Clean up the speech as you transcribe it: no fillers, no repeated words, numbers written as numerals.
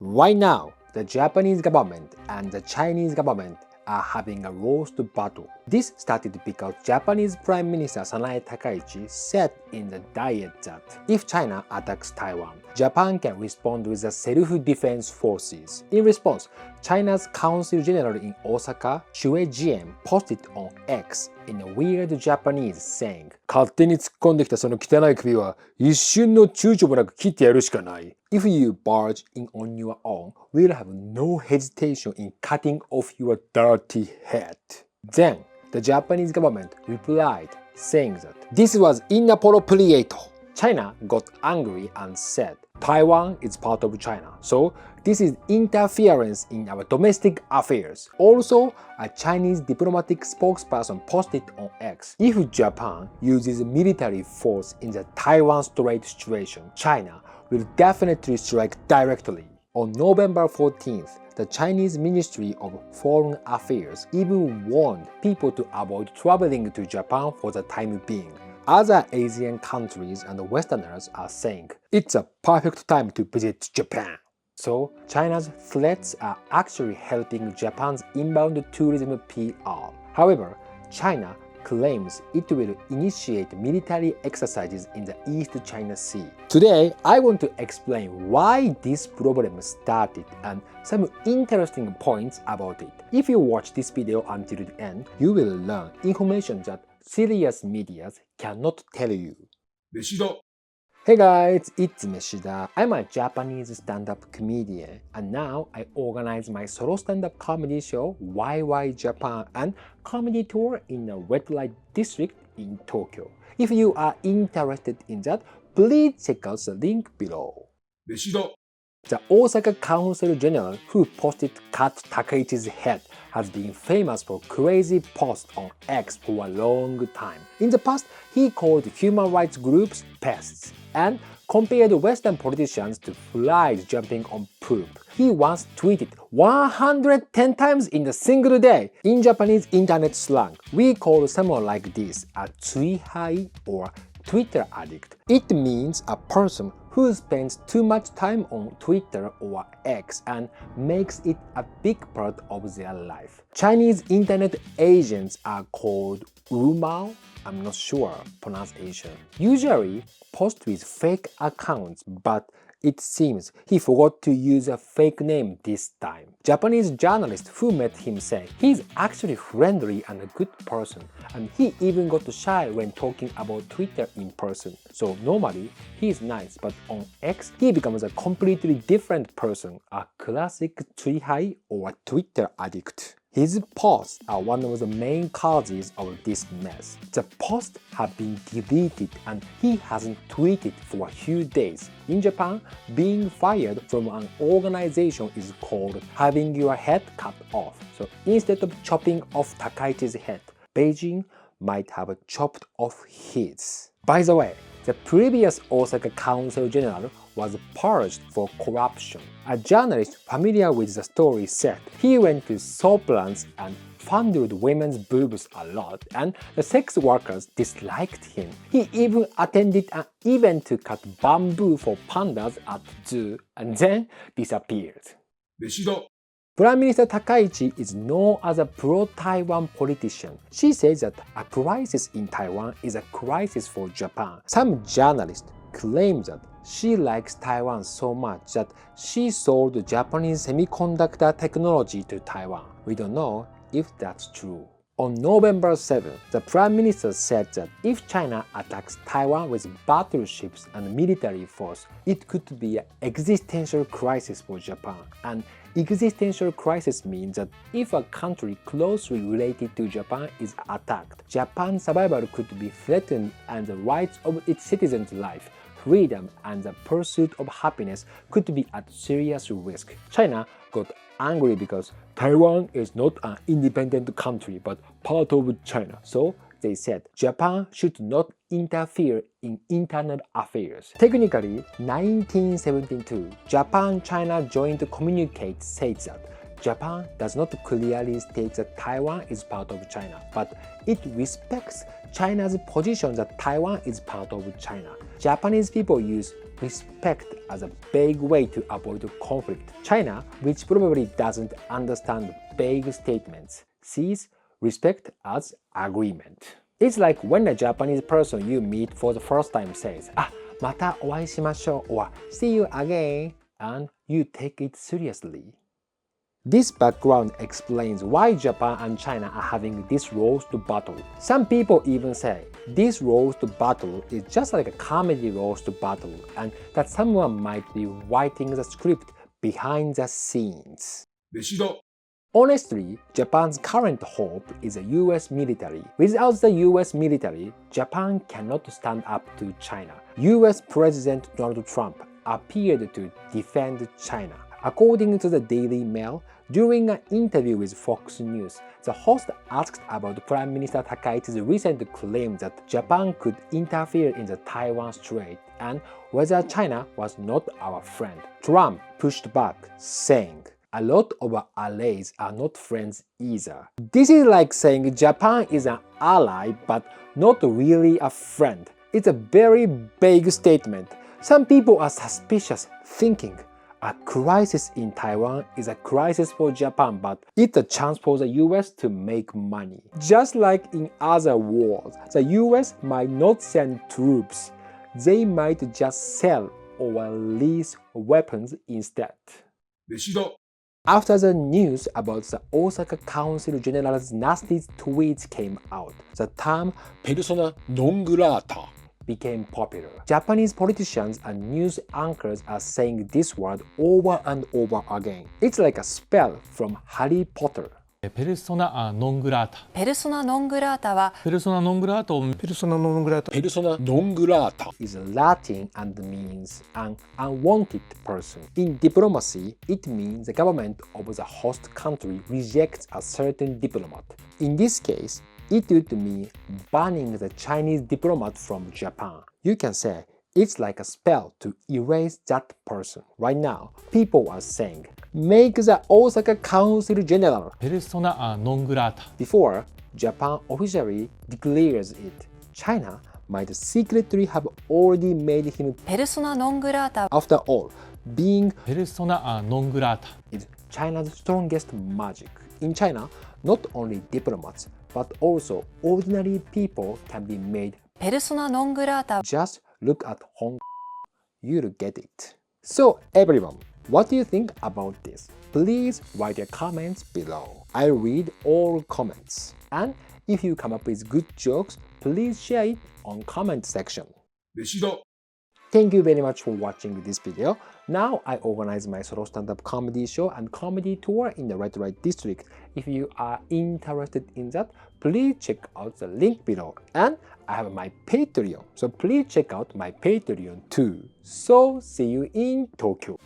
Right now, the Japanese government and the Chinese government are having a roast battle. This started because Japanese Prime Minister Sanae Takaichi said in the Diet that if China attacks Taiwan, Japan can respond with the self-defense forces. In response, China's Consul General in Osaka, Shue Jian, posted on X in a weird Japanese saying, 勝手に突っ込んできたその汚い首は一瞬の躊躇もなく切ってやるしかない。If you barge in on your own, we'll have no hesitation in cutting off your dirty head. Then, the Japanese government replied, saying that this was inappropriate. China got angry and said, Taiwan is part of China, so this is interference in our domestic affairs. Also, a Chinese diplomatic spokesperson posted on X, if Japan uses military force in the Taiwan Strait situation, China will definitely strike directly. On November 14th, the Chinese Ministry of Foreign Affairs even warned people to avoid traveling to Japan for the time being. Other Asian countries and Westerners are saying, it's a perfect time to visit Japan. So, China's threats are actually helping Japan's inbound tourism PR. However, China claims it will initiate military exercises in the East China Sea. Today, I want to explain why this problem started and some interesting points about it. If you watch this video until the end, you will learn information that serious media cannot tell you. Meshida. Hey guys, it's Meshida. I'm a Japanese stand-up comedian and now I organize my solo stand-up comedy show YY Japan and comedy tour in the red light district in Tokyo. If you are interested in that, please check out the link below. Meshida. The Osaka Consul General who posted cut Takaichi's head has been famous for crazy posts on X for a long time. In the past, he called human rights groups pests and compared Western politicians to flies jumping on poop. He once tweeted 110 times in a single day. In Japanese internet slang, we call someone like this a tsuihai or Twitter addict. It means a person who spends too much time on Twitter or X and makes it a big part of their life. Chinese internet agents are called Rumao. I'm not sure pronunciation. Usually post with fake accounts, but it seems he forgot to use a fake name this time. Japanese journalist who met him said he's actually friendly and a good person, and he even got shy when talking about Twitter in person. So normally he's nice, but on X he becomes a completely different person, a classic tsuihai or Twitter addict. His posts are one of the main causes of this mess. The posts have been deleted and he hasn't tweeted for a few days. In Japan, being fired from an organization is called having your head cut off. So instead of chopping off Takaichi's head, Beijing might have chopped off his. By the way, the previous Osaka Consul General was purged for corruption. A journalist familiar with the story said he went to soap-lands and fondled women's boobs a lot, and the sex workers disliked him. He even attended an event to cut bamboo for pandas at zoo and then disappeared. Meshida. Prime Minister Takaichi is known as a pro-Taiwan politician. She says that a crisis in Taiwan is a crisis for Japan. Some journalists claim that she likes Taiwan so much that she sold Japanese semiconductor technology to Taiwan. We don't know if that's true. On November 7th, the Prime Minister said that if China attacks Taiwan with battleships and military force, it could be an existential crisis for Japan. An existential crisis means that if a country closely related to Japan is attacked, Japan's survival could be threatened and the rights of its citizens' life, freedom, and the pursuit of happiness could be at serious risk. China got angry because Taiwan is not an independent country but part of China. So they said Japan should not interfere in internal affairs. Technically, 1972, Japan-China Joint Communique says that Japan does not clearly state that Taiwan is part of China, but it respects China's position that Taiwan is part of China. Japanese people use respect as a vague way to avoid conflict. China, which probably doesn't understand vague statements, sees respect as agreement. It's like when a Japanese person you meet for the first time says, またお会いしましょう or see you again, and you take it seriously. This background explains why Japan and China are having this roast battle. Some people even say this roast battle is just like a comedy roast battle and that someone might be writing the script behind the scenes. 飯だ Honestly, Japan's current hope is the US military. Without the US military, Japan cannot stand up to China. US President Donald Trump appeared to defend China. According to the Daily Mail, during an interview with Fox News, the host asked about Prime Minister Takaichi's recent claim that Japan could interfere in the Taiwan Strait and whether China was not our friend. Trump pushed back, saying, "A lot of our allies are not friends either." This is like saying Japan is an ally but not really a friend. It's a very vague statement. Some people are suspicious, thinking a crisis in Taiwan is a crisis for Japan, but it's a chance for the US to make money. Just like in other wars, the US might not send troops. They might just sell or lease weapons instead. 飯だ After the news about the Osaka Council General's nasty tweets came out, the term persona non grata became popular. Japanese politicians and news anchors are saying this word over and over again. It's like a spell from Harry Potter. ペルソナノングラータ。ペルソナノングラータはペルソナノングラータをペルソナノングラータ。Persona non grata is Latin and means an unwanted person. In diplomacy, it means the government of the host country rejects a certain diplomat. In this case, it would mean banning the Chinese diplomat from Japan. You can say it's like a spell to erase that person. Right now, people are saying, make the Osaka Council General. ペルソナノングラータ。 Before Japan officially declares it, China might secretly have already made him. ペルソナノングラータ After all, being ペルソナノングラータ。 is China's strongest magic. In China, not only diplomats, but also ordinary people can be made. ペルソナノングラータ Just look at Hong Kong. You'll get it. So everyone, what do you think about this? Please write your comments below. I'll read all comments. And if you come up with good jokes, please share it on comment section. 飯だ Thank you very much for watching this video. Now I organize my solo stand-up comedy show and comedy tour in the Red Light District. If you are interested in that, please check out the link below. And I have my Patreon, so please check out my Patreon too. So see you in Tokyo.